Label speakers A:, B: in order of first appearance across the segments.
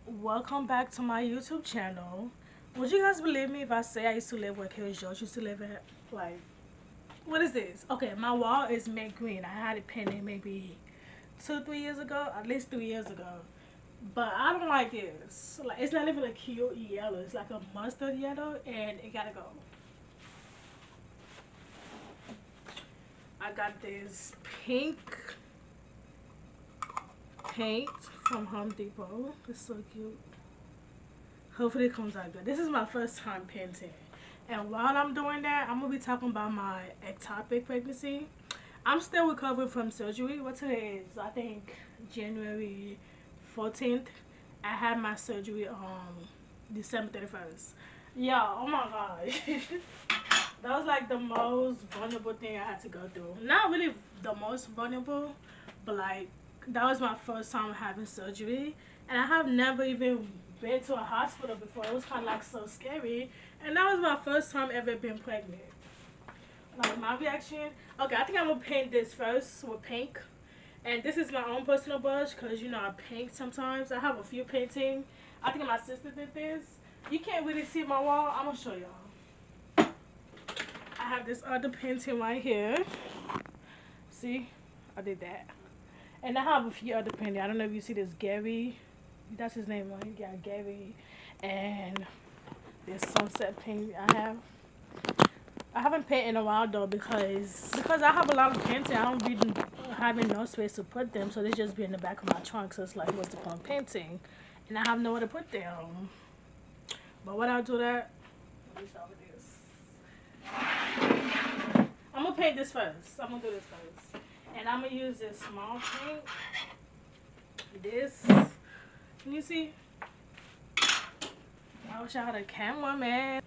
A: Welcome back to my YouTube channel. Would you guys believe me if I say I used to live where Carrie George used to live at? Like, what is this? Okay, my wall is mint green. I had it painted maybe 2, 3 years ago, at least 3 years ago. But I don't like this. Like, it's not even a cute yellow. It's like a mustard yellow, and it gotta go. I got this pink paint from Home Depot. It's so cute. Hopefully it comes out good. This is my first time painting. And while I'm doing that, I'm going to be talking about my ectopic pregnancy. I'm still recovering from surgery. What today is? I think January 14th. I had my surgery on December 31st. Yeah, oh my gosh. That was like the most vulnerable thing I had to go through. Not really the most vulnerable, but like that was my first time having surgery. And I have never even been to a hospital before. It was kind of like so scary. And that was my first time ever being pregnant. Like my reaction. Okay, I think I'm gonna paint this first with pink. And this is my own personal brush because you know I paint sometimes. I have a few painting. I think my sister did this. You can't really see my wall. I'm gonna show y'all. I have this other painting right here. See, I did that. And I have a few other paintings. I don't know if you see this Gary. That's his name, right? Yeah, Gary. And this sunset painting I have. I haven't painted in a while though because I have a lot of painting. I don't really having no space to put them, so they just be in the back of my trunk. So it's like, what's the point of painting? And I have nowhere to put them. But when I do that, let me start with this. I'm gonna paint this first. I'm gonna do this first, and I'm gonna use this small paint. This, can you see? I wish I had a camera, man.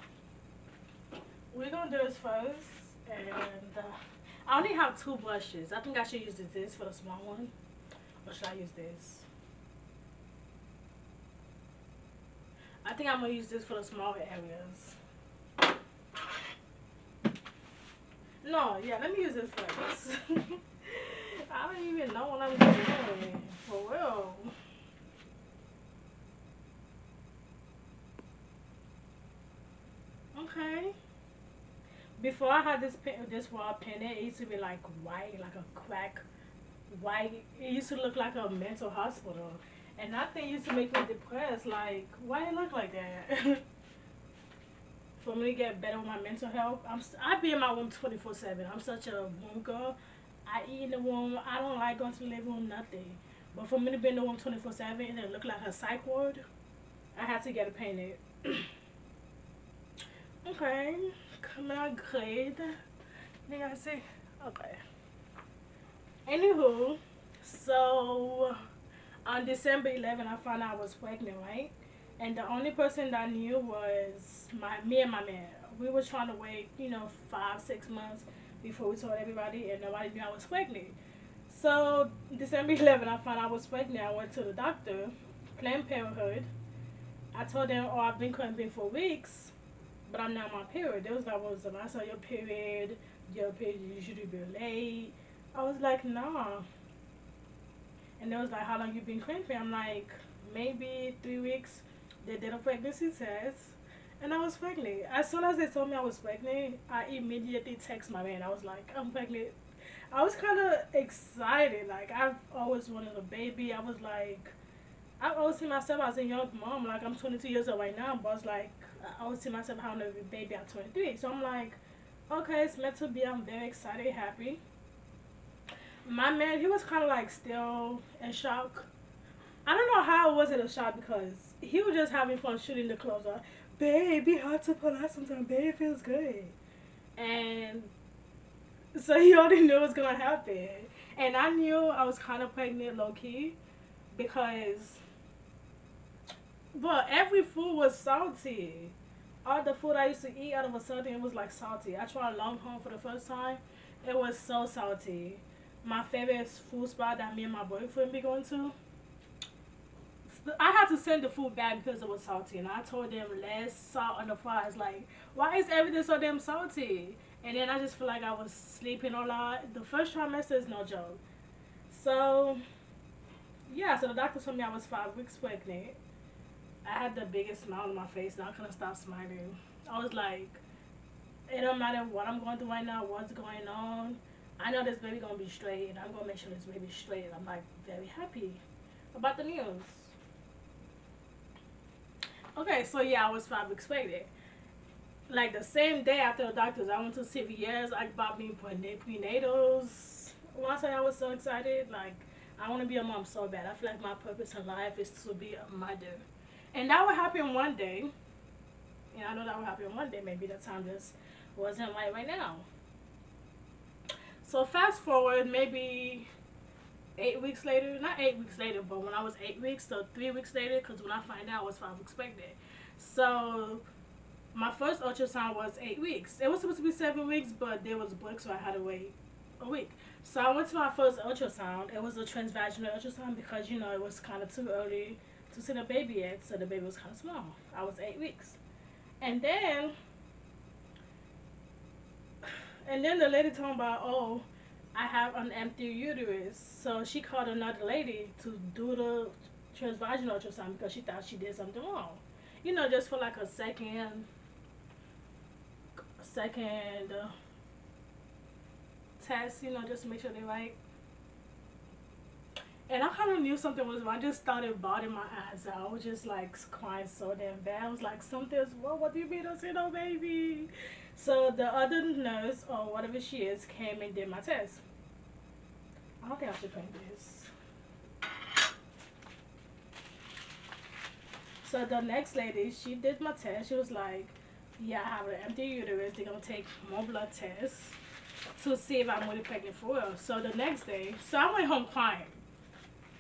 A: We're gonna do this first, and I only have two brushes. I think I should use this for the small one, or should I use this? I think I'm gonna use this for the smaller areas. No, yeah, let me use this first. I don't even know what I'm doing, for real. Okay. Before I had this wall painted, it used to be like white, like a crack white. It used to look like a mental hospital, and that thing used to make me depressed. Like, why it look like that? For me to get better with my mental health, I be in my room 24/7. I'm such a room girl. I eat in the room. I don't like going to the living room, nothing. But for me to be in the room 24/7 and it look like a psych ward, I had to get it painted. Okay, come on, grade. You gotta see. Okay. Anywho, so on December 11th, I found out I was pregnant, right? And the only person that knew was me and my man. We were trying to wait, 5, 6 months before we told everybody, and nobody knew I was pregnant. So December 11th, I found out I was pregnant. I went to the doctor, Planned Parenthood. I told them, oh, I've been cramping for weeks, but I'm not on my period. They was like, what was the last time your period? Your period usually be late. I was like, nah. And they was like, how long you been cramping? I'm like, maybe 3 weeks. They did a pregnancy test, and I was pregnant. As soon as they told me I was pregnant, I immediately text my man. I was like, I'm pregnant. I was kind of excited. Like, I've always wanted a baby. I was like, I always see myself as a young mom. Like, I'm 22 years old right now, but I was like, I always see myself having a baby at 23. So I'm like, okay, it's meant to be. I'm very excited, happy. My man, he was kind of like still in shock. I don't know how it wasn't a shock because he was just having fun shooting the clothes off. Babe, be hard to pull out sometimes. Babe, it feels good. And so he already knew it was going to happen. And I knew I was kind of pregnant low key because, but every food was salty. All the food I used to eat out of a sudden, it was like salty. I tried Longhorn for the first time. It was so salty. My favorite food spot that me and my boyfriend be going to, I had to send the food back because it was salty, and I told them less salt on the fries. Like, why is everything so damn salty? And then I just feel like I was sleeping a lot. The first trimester is no joke. So yeah, so the doctor told me I was 5 weeks pregnant. I had the biggest smile on my face and I couldn't stop smiling. I was like, it don't matter what I'm going through right now, what's going on. I know this baby gonna be straight, and I'm gonna make sure this baby's straight. I'm like very happy about the news. Okay, so yeah, I was 5 weeks pregnant. Like the same day after the doctors, I went to CVS. I bought me prenatals. When I say I was so excited, like I want to be a mom so bad. I feel like my purpose in life is to be a mother, and that would happen one day. And I know that would happen one day. Maybe the time just wasn't right now. So fast forward, maybe 8 weeks later. Not 8 weeks later, but when I was 8 weeks, so 3 weeks later, because when I find out, I was 5 weeks pregnant. So my first ultrasound was 8 weeks. It was supposed to be 7 weeks, but there was booked, so I had to wait a week. So I went to my first ultrasound. It was a transvaginal ultrasound because it was kind of too early to see the baby yet, so the baby was kind of small. I was 8 weeks, and then the lady told me about, oh, I have an empty uterus. So she called another lady to do the transvaginal ultrasound because she thought she did something wrong. Just for like a second test, just to make sure they're right. And I kind of knew something was wrong. I just started bawling my eyes out. I was just like crying so damn bad. I was like, something's wrong. What do you mean don't see no baby? So the other nurse or whatever she is came and did my test. I don't think I should paint this. So the next lady, she did my test. She was like, yeah, I have an empty uterus. They're going to take more blood tests to see if I'm really pregnant for real. So the next day, so I went home crying.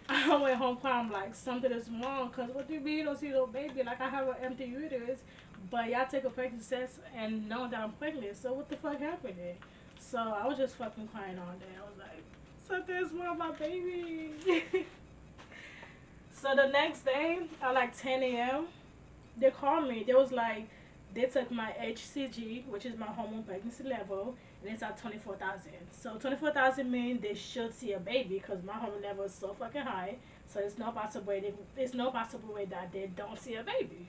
A: I went home crying like something is wrong. Because what do you mean you don't see no baby? Like I have an empty uterus. But y'all take a pregnancy test and know that I'm pregnant. So what the fuck happened there? So I was just fucking crying all day. I was like, something's wrong with my baby. So the next day at like 10 a.m., they called me. They was like, they took my HCG, which is my hormone pregnancy level, and it's at 24,000. So 24,000 means they should see a baby because my hormone level is so fucking high. So it's no possible way. It's no possible way that they don't see a baby.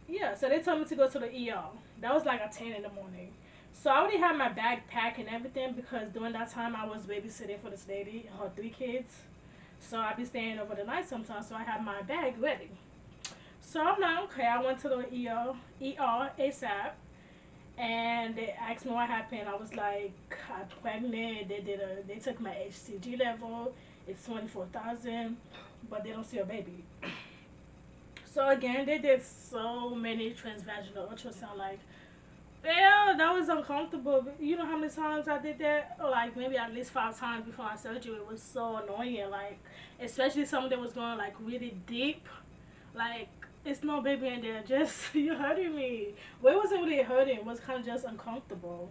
A: Yeah. So they told me to go to the ER. That was like at 10 in the morning. So I already had my bag packed and everything because during that time I was babysitting for this lady and her 3 kids. So I be staying over the night sometimes. So I have my bag ready. So I'm like, okay. I went to the ER ASAP, and they asked me what happened. I was like, I'm pregnant. They took my HCG level. It's 24,000, but they don't see a baby. So again, they did so many transvaginal ultrasound. Like, yeah, that was uncomfortable. You know how many times I did that? Like maybe at least 5 times before my surgery. It was so annoying. Like, especially some that was going like really deep. Like, it's no baby in there. Just you're hurting me. Well, it wasn't really hurting. It was kind of just uncomfortable.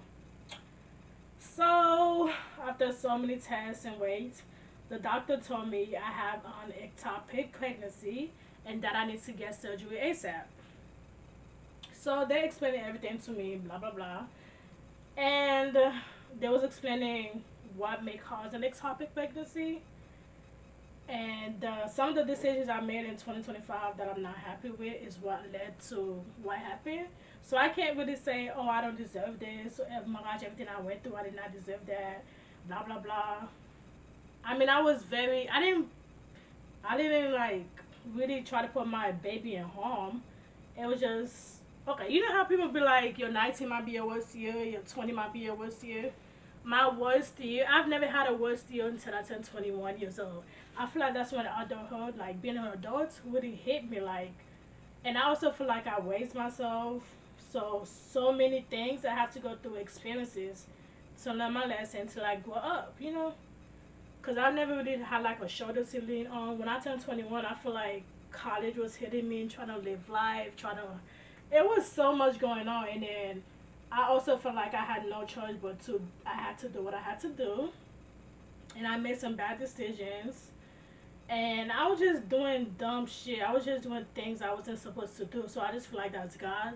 A: So after so many tests and wait, the doctor told me I have an ectopic pregnancy and that I need to get surgery ASAP. So they explained everything to me, blah blah blah, and they was explaining what may cause an ectopic pregnancy, and some of the decisions I made in 2025 that I'm not happy with is what led to what happened. So I can't really say, oh, I don't deserve this. Oh my gosh, everything I went through, I did not deserve that. Blah blah blah. I mean, I didn't like really try to put my baby in harm. It was just okay. You know how people be like, your 19 might be your worst year, your 20 might be your worst year. My worst year, I've never had a worst year until I turned 21 years old. I feel like that's when adulthood, like being an adult, really hit me. Like, and I also feel like I raised myself. So many things I have to go through experiences to learn my lesson to like grow up. Cause I've never really had like a shoulder to lean on. When I turned 21, I feel like college was hitting me, trying to live life, trying to. It was so much going on, and then I also felt like I had no choice but to. I had to do what I had to do, and I made some bad decisions, and I was just doing dumb shit. I was just doing things I wasn't supposed to do. So I just feel like that's God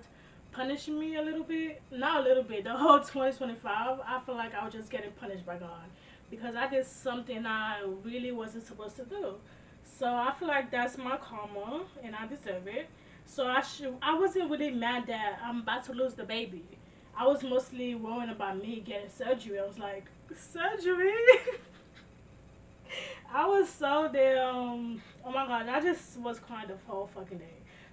A: punishing me a little bit. Not a little bit. The whole 2025, I feel like I was just getting punished by God because I did something I really wasn't supposed to do. So I feel like that's my karma, and I deserve it. So I wasn't really mad that I'm about to lose the baby. I was mostly worrying about me getting surgery. I was like, surgery? I was so damn. Oh my god, I just was crying the whole fucking day.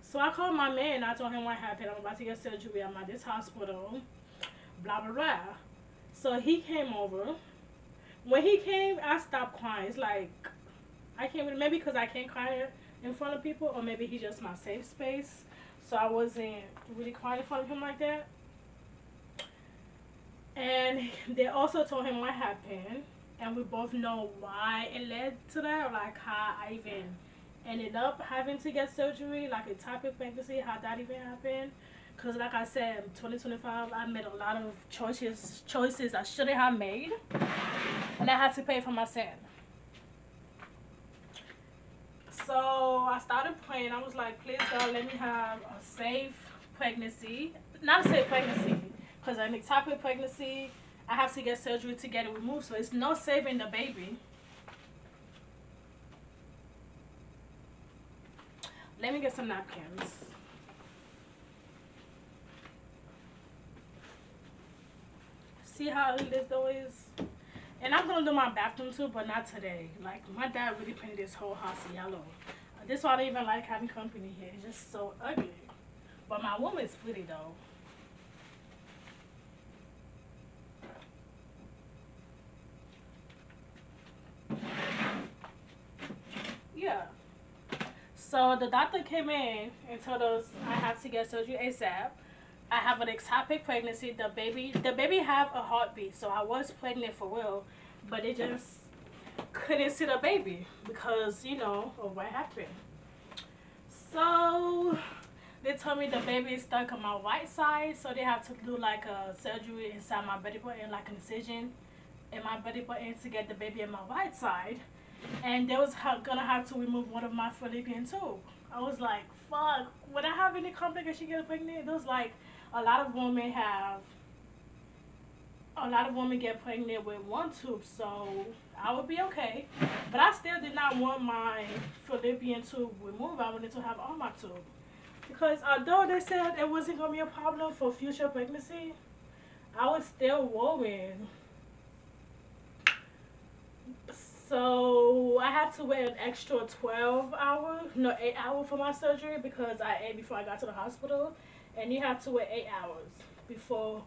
A: So I called my man. I told him what happened. I'm about to get surgery. I'm at this hospital. Blah blah blah. So he came over. When he came, I stopped crying. It's like I can't really, maybe because I can't cry in front of people, or maybe he's just my safe space. So I wasn't really crying in front of him like that. And they also told him what happened, and we both know why it led to that, like how I even ended up having to get surgery, like ectopic pregnancy, how that even happened. Cause like I said, 2025, I made a lot of choices I shouldn't have made, and I had to pay for my sin. So I started praying. I was like, please God, let me have a safe pregnancy. Not a safe pregnancy, because an ectopic pregnancy, I have to get surgery to get it removed. So it's no saving the baby. Let me get some napkins. See how this though is? And I'm gonna do my bathroom too, but not today. Like my dad really painted this whole house yellow. This is why I don't even like having company here. It's just so ugly. But my room is pretty though. Yeah. So the doctor came in and told us I have to get surgery ASAP. I have an ectopic pregnancy. The baby have a heartbeat, so I was pregnant for real, but it just couldn't see the baby because of what happened. So they told me the baby is stuck on my right side, so they have to do like a surgery inside my belly button, like an incision in my belly button to get the baby on my right side, and they was gonna have to remove one of my fallopian tube. I was like, fuck. Would I have any complication getting pregnant? It was like a lot of women have a lot of women get pregnant with one tube, so I would be okay. But I still did not want my fallopian tube removed. I wanted to have all my tube. Because although they said it wasn't going to be a problem for future pregnancy, I was still worried. So I had to wait an extra 12 hours, no, 8 hours for my surgery because I ate before I got to the hospital. And you have to wait 8 hours before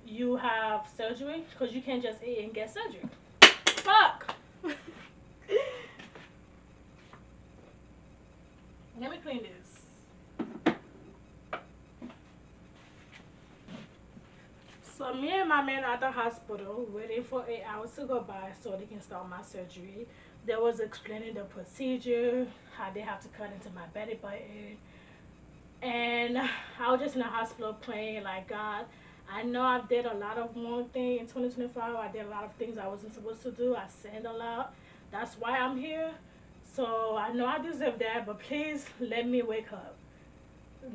A: you have surgery because you can't just eat and get surgery. Fuck! Let me clean this. So me and my man are at the hospital waiting for 8 hours to go by so they can start my surgery. They was explaining the procedure, how they have to cut into my belly button. And I was just in the hospital praying like, God, I know I did a lot of wrong things in 2025. I did a lot of things I wasn't supposed to do. I sinned a lot. That's why I'm here. So I know I deserve that, but please let me wake up.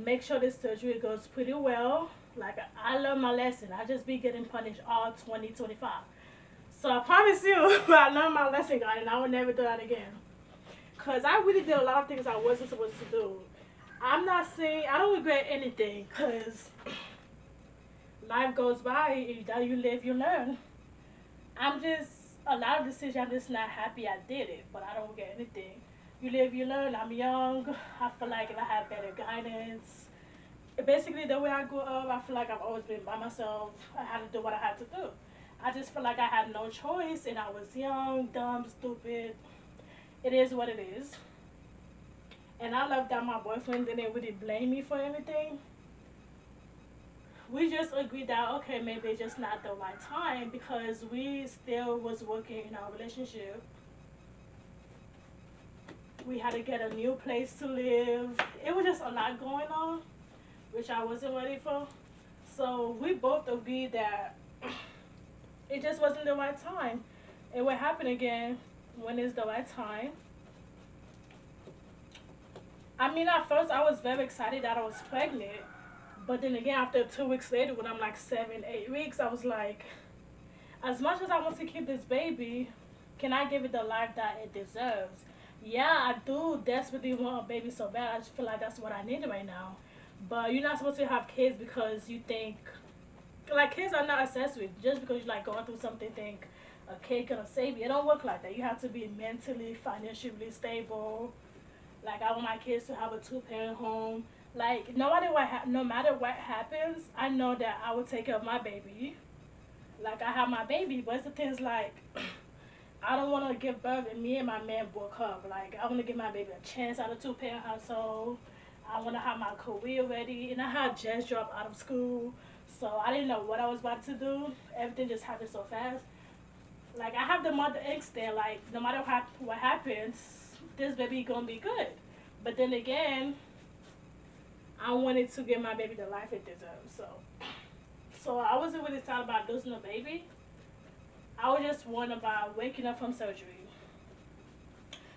A: Make sure this surgery goes pretty well. Like I learned my lesson. I just be getting punished all 2025. So I promise you, I learned my lesson, God, and I will never do that again. Cause I really did a lot of things I wasn't supposed to do. I'm not saying I don't regret anything, cause life goes by. That you live, you learn. I'm just a lot of decisions. I'm just not happy I did it, but I don't regret anything. You live, you learn. I'm young. I feel like if I had better guidance, basically the way I grew up, I feel like I've always been by myself. I had to do what I had to do. I just feel like I had no choice, and I was young, dumb, stupid. It is what it is. And I love that my boyfriend didn't really blame me for anything. We just agreed that okay, maybe it's just not the right time because we still was working in our relationship. We had to get a new place to live. It was just a lot going on, which I wasn't ready for. So we both agreed that it just wasn't the right time. It will happen again when it's the right time. I mean, at first I was very excited that I was pregnant, but then again, after 2 weeks later, when I'm like 7, 8 weeks, I was like, as much as I want to keep this baby, can I give it the life that it deserves? Yeah, I do desperately want a baby so bad. I just feel like that's what I need right now. But you're not supposed to have kids because you think, like, kids are not accessories. Just because you like going through something, think a kid gonna save you. It don't work like that. You have to be mentally, financially stable. Like, I want my kids to have a two-parent home. Like, no matter what happens, I know that I will take care of my baby. Like, I have my baby, but it's the things like I don't want to give birth and me and my man broke up. Like, I want to give my baby a chance at a two-parent household. I want to have my career ready, and I had just dropped out of school, so I didn't know what I was about to do. Everything just happened so fast. Like, I have the mother instinct. Like, no matter what happens, this baby gonna be good. But then again, I wanted to give my baby the life it deserves. So I wasn't really thought about losing a baby. I was just worried about waking up from surgery.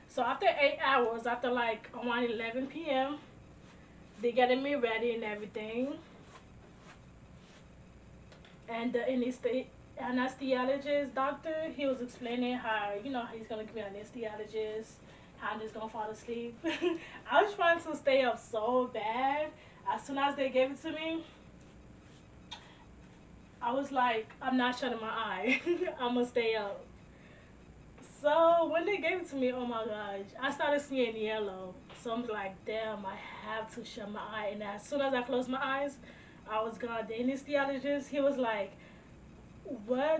A: So after 8 hours, after like around 11 p.m., they getting me ready and everything. And the anesthesiologist doctor, he was explaining how, he's gonna give me an anesthesiologist, how I'm just gonna fall asleep. I was trying to stay up so bad. As soon as they gave it to me, I was like, I'm not shutting my eye. I'm gonna stay up. So when they gave it to me, oh my gosh, I started seeing yellow. So I'm like, damn, I have to shut my eye. And as soon as I closed my eyes, I was gone. The anesthesiologist, he was like, where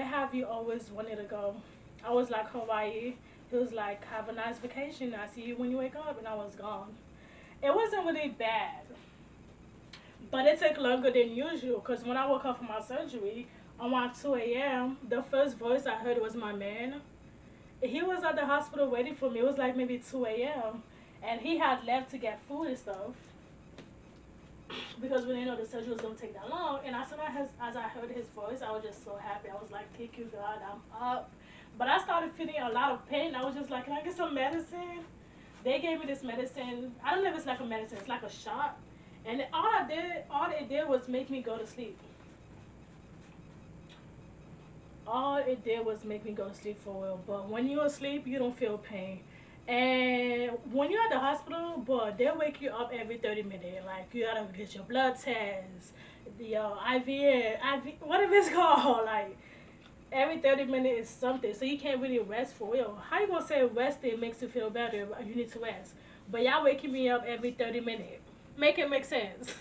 A: have you always wanted to go? I was like, Hawaii. He was like, have a nice vacation. I see you when you wake up. And I was gone. It wasn't really bad, but it took longer than usual because when I woke up from my surgery around 2 a.m., the first voice I heard was my man. He was at the hospital waiting for me. It was like maybe 2 a.m. And he had left to get food and stuff because we didn't know the surgery was going to take that long. And as I heard his voice, I was just so happy. I was like, thank you, God, I'm up. But I started feeling a lot of pain. I was just like, can I get some medicine? They gave me this medicine. I don't know if it's like a medicine. It's like a shot. And all it did was make me go to sleep. All it did was make me go to sleep for a while. But when you're asleep, you don't feel pain. And when you're at the hospital, boy, they wake you up every 30 minutes. Like, you gotta get your blood test, the IV, whatever it's called. Like, every 30 minutes is something. So you can't really rest for real. How you gonna say resting makes you feel better? You need to rest. But y'all waking me up every 30 minutes. Make it make sense.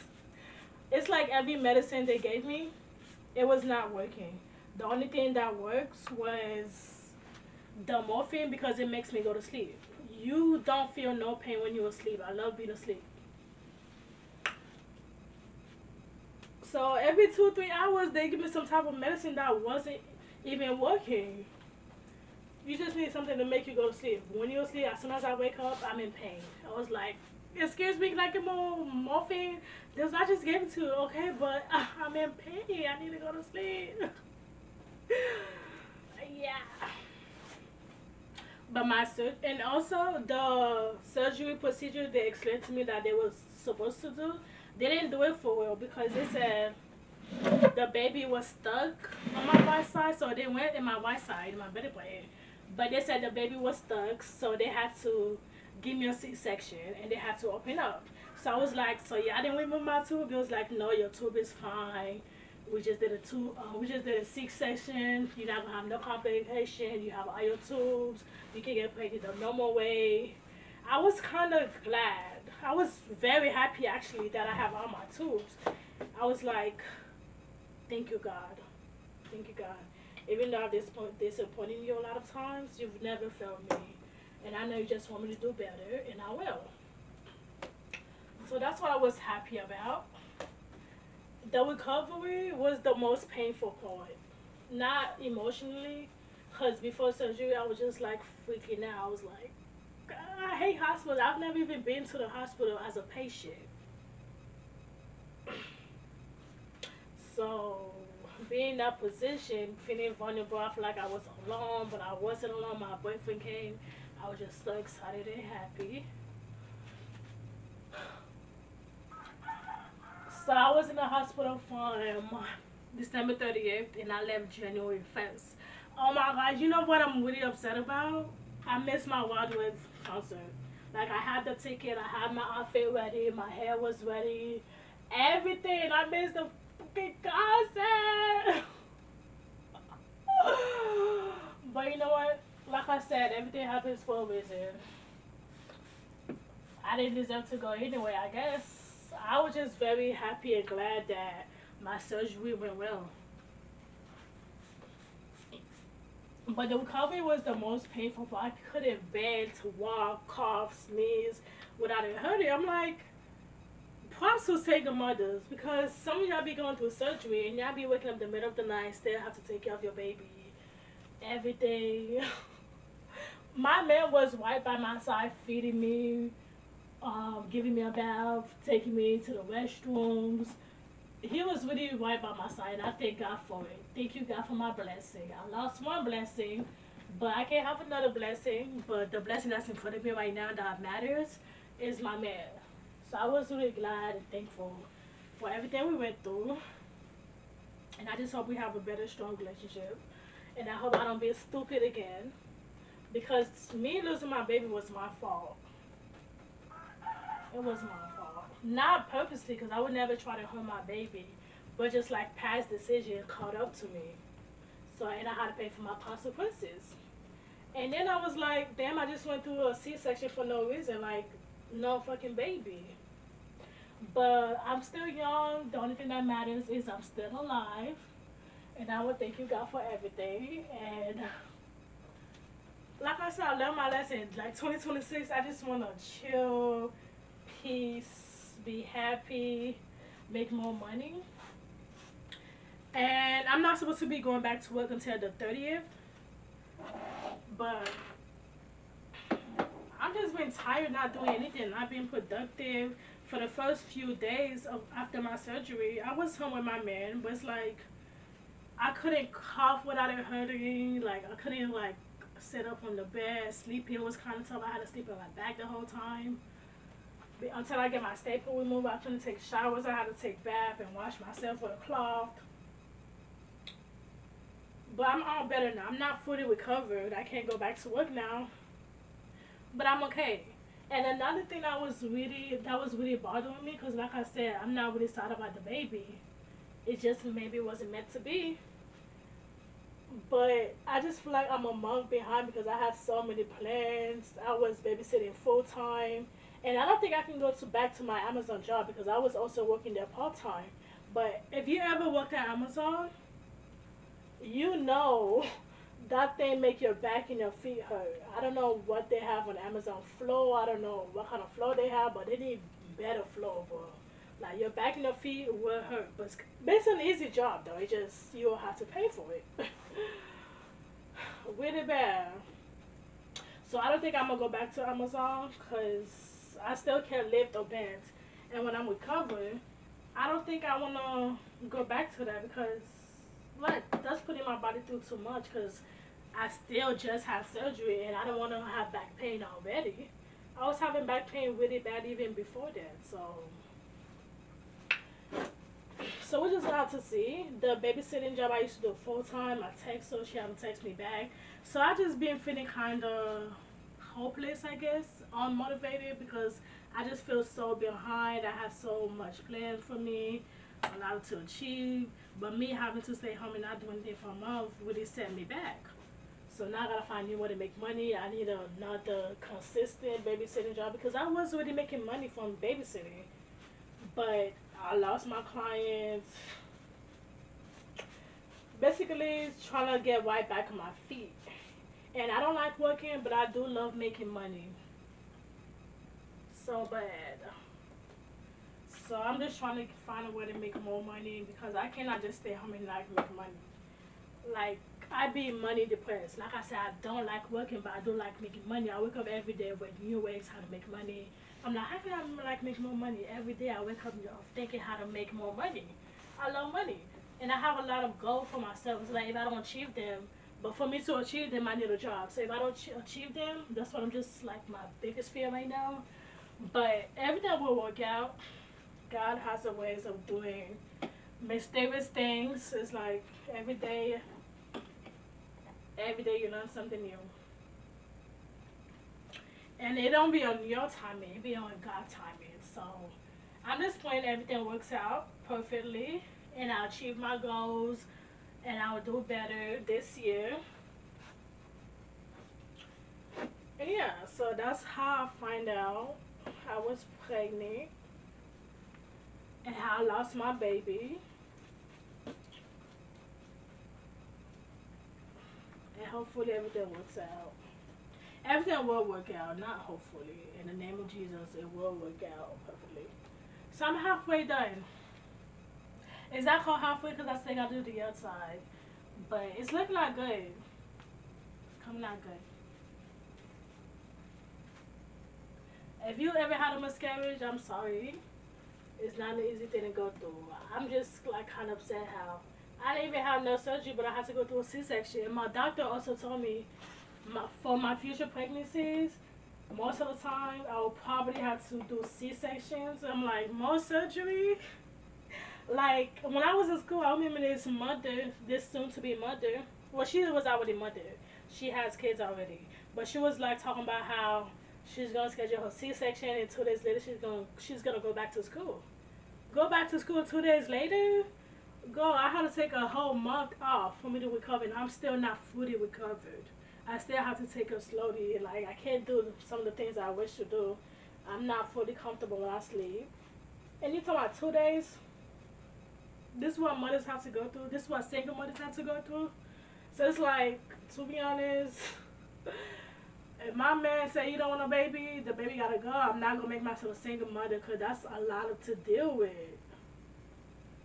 A: It's like every medicine they gave me, it was not working. The only thing that works was the morphine because it makes me go to sleep. You don't feel no pain when you're asleep. I love being asleep. So every 2 3 hours they give me some type of medicine that wasn't even working. You just need something to make you go to sleep. When you're asleep, as soon as I wake up, I'm in pain. I was like, excuse me, can I get more morphine? This I just gave it to you, okay? But I'm in pain. I need to go to sleep. Yeah. But and also the surgery procedure they explained to me that they was supposed to do, they didn't do it for real because they said the baby was stuck on my right side, so they went in my right side, my belly button. But they said the baby was stuck, so they had to give me a C-section and they had to open up. So I was like, so yeah, I didn't remove my tube. It was like, no, your tube is fine. We just did a C-section. You're not gonna have no complication. You have all your tubes. You can get pregnant the normal way. I was kind of glad. I was very happy actually that I have all my tubes. I was like, thank you, God. Thank you, God. Even though I've disappointed you a lot of times, you've never failed me. And I know you just want me to do better, and I will. So that's what I was happy about. The recovery was the most painful part. Not emotionally, because before surgery, I was just like freaking out. I was like, I hate hospitals. I've never even been to the hospital as a patient. So being in that position, feeling vulnerable, I feel like I was alone, but I wasn't alone. My boyfriend came. I was just so excited and happy. So I was in the hospital from December 30th and I left January 1st. Oh my God, you know what I'm really upset about? I missed my Wildwood concert. Like I had the ticket, I had my outfit ready, my hair was ready, everything. I missed the fucking concert. But you know what? Like I said, everything happens for a reason. I didn't deserve to go anyway, I guess. I was just very happy and glad that my surgery went well. But the recovery was the most painful part. I couldn't bend to walk, cough, sneeze without it hurting. I'm like, props to single mothers because some of y'all be going through surgery and y'all be waking up in the middle of the night, still have to take care of your baby. Everything. My man was right by my side, feeding me, giving me a bath, taking me to the restrooms. He was really right by my side. I thank God for it. Thank you, God, for my blessing. I lost one blessing, but I can't have another blessing. But the blessing that's in front of me right now that matters is my man. So I was really glad and thankful for everything we went through. And I just hope we have a better, strong relationship. And I hope I don't be stupid again. Because me losing my baby was my fault. It was my fault. Not purposely, because I would never try to hurt my baby. But just like past decision caught up to me. So, and I had to pay for my consequences. And then I was like, damn, I just went through a C-section for no reason. Like, no fucking baby. But I'm still young. The only thing that matters is I'm still alive. And I would thank you, God, for everything. And like I said, I learned my lesson. Like 2026, I just want to chill, peace, be happy, make more money. And I'm not supposed to be going back to work until the 30th. But I've just been tired not doing anything, not being productive. For the first few days of after my surgery, I was home with my man, but it's like I couldn't cough without it hurting. Like I couldn't like sit up on the bed. Sleeping was kind of tough. I had to sleep on my back the whole time. Until I get my staple removed, I couldn't take showers. I had to take bath and wash myself with a cloth. But I'm all better now. I'm not fully recovered. I can't go back to work now, but I'm okay. And another thing that was really bothering me, because like I said, I'm not really sad about the baby. It just maybe wasn't meant to be. But I just feel like I'm a month behind because I had so many plans. I was babysitting full time, and I don't think I can go to back to my Amazon job because I was also working there part time. But if you ever worked at Amazon, you know that thing make your back and your feet hurt. I don't know what they have on Amazon floor. I don't know what kind of floor they have, but they need better floor, bro. Like your back and your feet will hurt, but it's an easy job though. It just you'll have to pay for it. Really bad. So I don't think I'm gonna go back to Amazon because I still can't lift or bend. And when I'm recovering, I don't think I wanna go back to that because like that's putting my body through too much. Because I still just had surgery and I don't want to have back pain already. I was having back pain really bad even before that. So we just got to see the babysitting job I used to do full time. I text her, she haven't text me back. So I just been feeling kind of hopeless, I guess, unmotivated because I just feel so behind. I have so much planned for me, a lot to achieve, but me having to stay home and not doing anything for a month really set me back. So now I gotta find new way to make money. I need another consistent babysitting job because I was already making money from babysitting, but I lost my clients. Basically, trying to get right back on my feet. And I don't like working, but I do love making money. So bad. So I'm just trying to find a way to make more money because I cannot just stay home and not make money. Like I be money depressed. Like I said, I don't like working, but I do like making money. I wake up every day with new ways how to make money. I'm like, how can I like make more money? Every day I wake up thinking how to make more money. I love money, and I have a lot of goals for myself. It's like if I don't achieve them, but for me to achieve them, I need a job. So if I don't achieve them, that's what I'm just like my biggest fear right now. But everything will work out. God has a ways of doing mysterious things. It's like every day you learn something new. And it don't be on your timing, it be on God's timing. So I'm just praying everything works out perfectly and I achieve my goals and I'll do better this year. And yeah, so that's how I find out I was pregnant and how I lost my baby. And hopefully everything works out. Everything will work out, not hopefully. In the name of Jesus, it will work out perfectly. So I'm halfway done. It's not called halfway because I still gotta do the outside. But it's looking not good. It's coming out good. If you ever had a miscarriage, I'm sorry. It's not an easy thing to go through. I'm just like kind of upset how I didn't even have no surgery, but I had to go through a C-section. And my doctor also told me for my future pregnancies, most of the time I will probably have to do C-sections. I'm like, more surgery? Like, when I was in school, I remember this mother, this soon-to-be mother. Well, she was already mother. She has kids already. But she was like talking about how she's gonna schedule her C-section, and 2 days later she's gonna go back to school. Go back to school 2 days later? Go. I had to take a whole month off for me to recover, and I'm still not fully recovered. I still have to take it slowly. Like, I can't do some of the things I wish to do. I'm not fully comfortable when I sleep. And you talking about 2 days? This is what mothers have to go through. This is what single mothers have to go through. So it's like, to be honest, if my man say you don't want a baby, the baby gotta go. I'm not gonna make myself a single mother because that's a lot to deal with.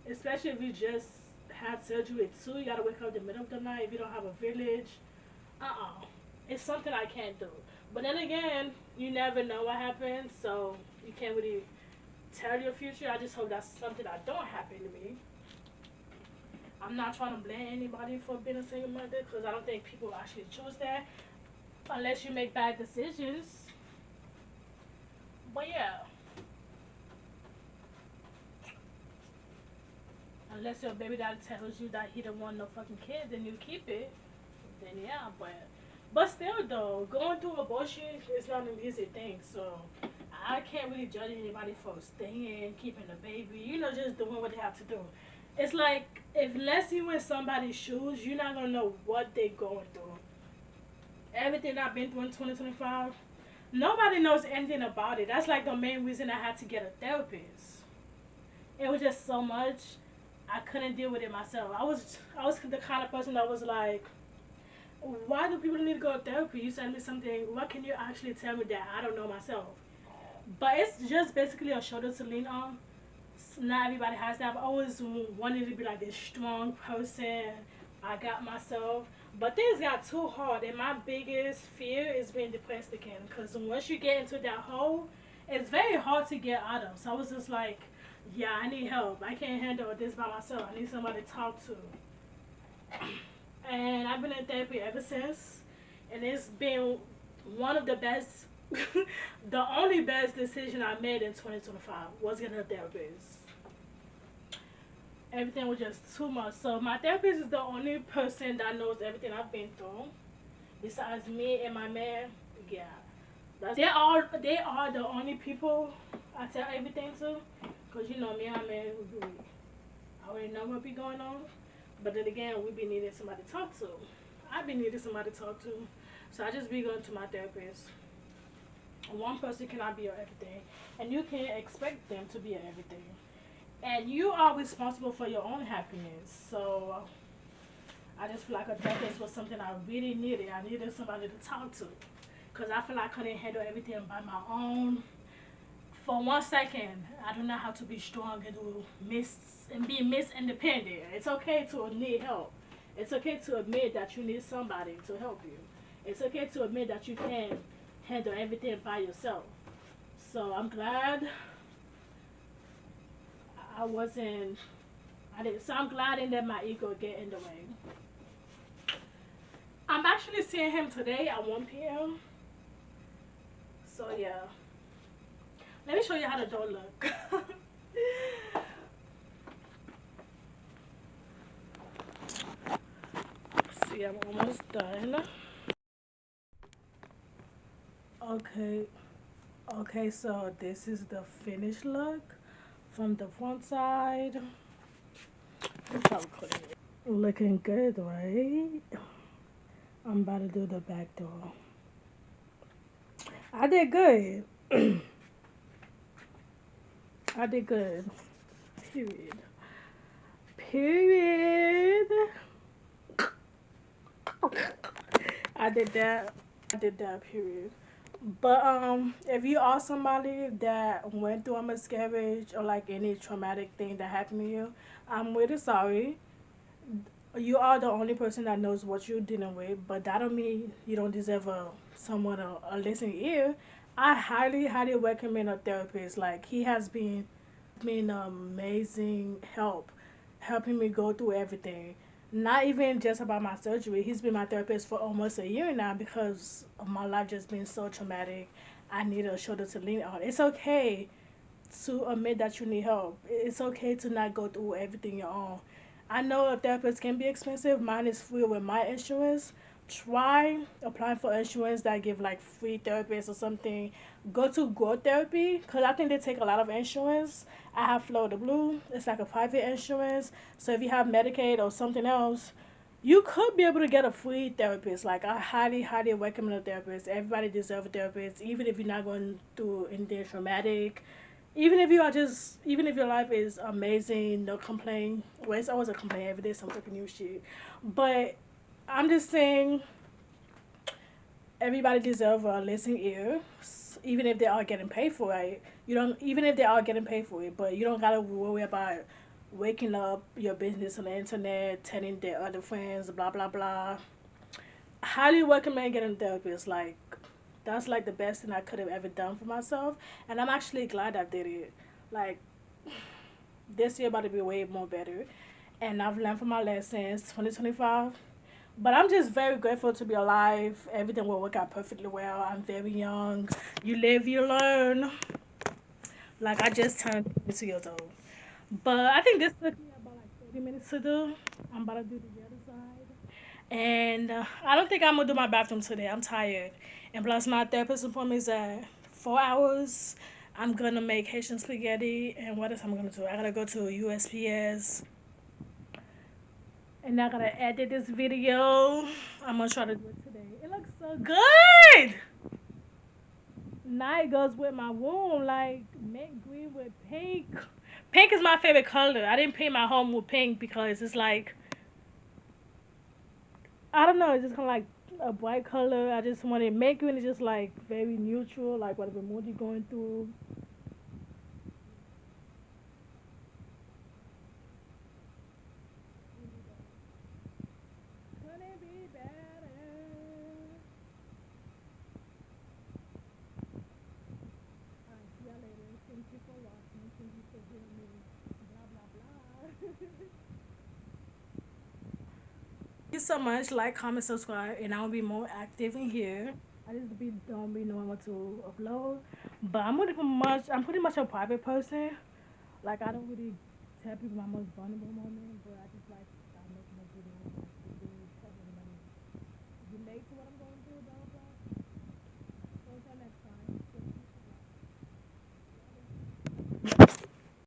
A: Especially if you just had surgery too. You gotta wake up in the middle of the night if you don't have a village. It's something I can't do. But then again, you never know what happens, so you can't really tell your future. I just hope that's something that don't happen to me. I'm not trying to blame anybody for being a single mother because I don't think people actually choose that unless you make bad decisions. But yeah, unless your baby daddy tells you that he don't want no fucking kid, then you keep it. Then yeah, but still though, going through abortion is not an easy thing. So I can't really judge anybody for staying, keeping the baby. Just doing what they have to do. It's like if unless you in somebody's shoes, you're not gonna know what they going through. Everything I've been through in 2025, nobody knows anything about it. That's like the main reason I had to get a therapist. It was just so much I couldn't deal with it myself. I was the kind of person that was like, why do people need to go to therapy? You send me something. What can you actually tell me that I don't know myself? But it's just basically a shoulder to lean on. Not everybody has that. I've always wanted to be like this strong person. I got myself. But things got too hard, and my biggest fear is being depressed again. Because once you get into that hole, it's very hard to get out of. So I was just like, yeah, I need help. I can't handle this by myself. I need somebody to talk to. And I've been in therapy ever since. And it's been one of the best, the only best decision I made in 2025 was getting a therapist. Everything was just too much. So my therapist is the only person that knows everything I've been through. Besides me and my man, yeah. They are the only people I tell everything to. Cause me and my man, I already know what be going on. But then again, we be needing somebody to talk to. I be needing somebody to talk to. So I just be going to my therapist. One person cannot be your everything. And you can't expect them to be your everything. And you are responsible for your own happiness. So I just feel like a therapist was something I really needed. I needed somebody to talk to. Because I feel like I couldn't handle everything by my own. For 1 second, I do not have to be strong and be miss independent. It's okay to need help. It's okay to admit that you need somebody to help you. It's okay to admit that you can't handle everything by yourself. So I'm glad I wasn't. I didn't. So I'm glad I didn't let my ego get in the way. I'm actually seeing him today at 1 p.m. So yeah. Let me show you how the door look. See, I'm almost done. Okay, okay, so this is the finished look from the front side. Let's have a quick. Looking good, right? I'm about to do the back door. I did good. I did good. Period. Period. I did that. I did that. Period. But if you are somebody that went through a miscarriage or like any traumatic thing that happened to you, I'm really sorry. You are the only person that knows what you're dealing with, but that don't mean you don't deserve someone a listening ear. I highly, highly recommend a therapist. Like he has been amazing help, helping me go through everything. Not even just about my surgery. He's been my therapist for almost a year now because of my life just being so traumatic. I need a shoulder to lean on. It's okay to admit that you need help. It's okay to not go through everything your own. I know a therapist can be expensive. Mine is free with my insurance. Try applying for insurance that give like free therapists or something. Go to growth therapy because I think they take a lot of insurance. I have Florida Blue. It's like a private insurance. So if you have Medicaid or something else, you could be able to get a free therapist. Like I highly, highly recommend a therapist. Everybody deserves a therapist, even if you're not going through anything traumatic. Even if you are just, even if your life is amazing, no complaint. Well, it's always a complaint every day, some fucking new shit. But I'm just saying, everybody deserves a listening ear, even if they are getting paid for it. You don't, even if they are getting paid for it, but you don't gotta worry about waking up your business on the internet, telling their other friends, blah blah blah. Highly recommend getting a therapist. Like that's like the best thing I could have ever done for myself, and I'm actually glad I did it. Like this year about to be way more better, and I've learned from my lessons. 2025. But I'm just very grateful to be alive. Everything will work out perfectly well. I'm very young. You live, you learn. Like I just turned 22 years old. But I think this took me about like 30 minutes to do. I'm about to do the other side. And I don't think I'm gonna do my bathroom today. I'm tired. And plus, my therapist appointment is at 4 hours. I'm gonna make Haitian spaghetti. And what else I'm gonna do? I gotta go to USPS. And I gotta edit this video. I'm gonna try to do it today. It looks so good. Night goes with my room, like mint green with pink. Pink is my favorite color. I didn't paint my home with pink because it's like I don't know. It's just kind of like a bright color. I just wanted mint green is just like very neutral, like whatever mood you're going through. Couldn't be better. Alright, see y'all later. Thank you for watching. Thank you for hearing me. Blah blah blah. Thank you so much. Like, comment, subscribe, and I'll be more active in here. I just don't be knowing what to upload, but I'm pretty much a private person. Like I don't really tell people my most vulnerable moments.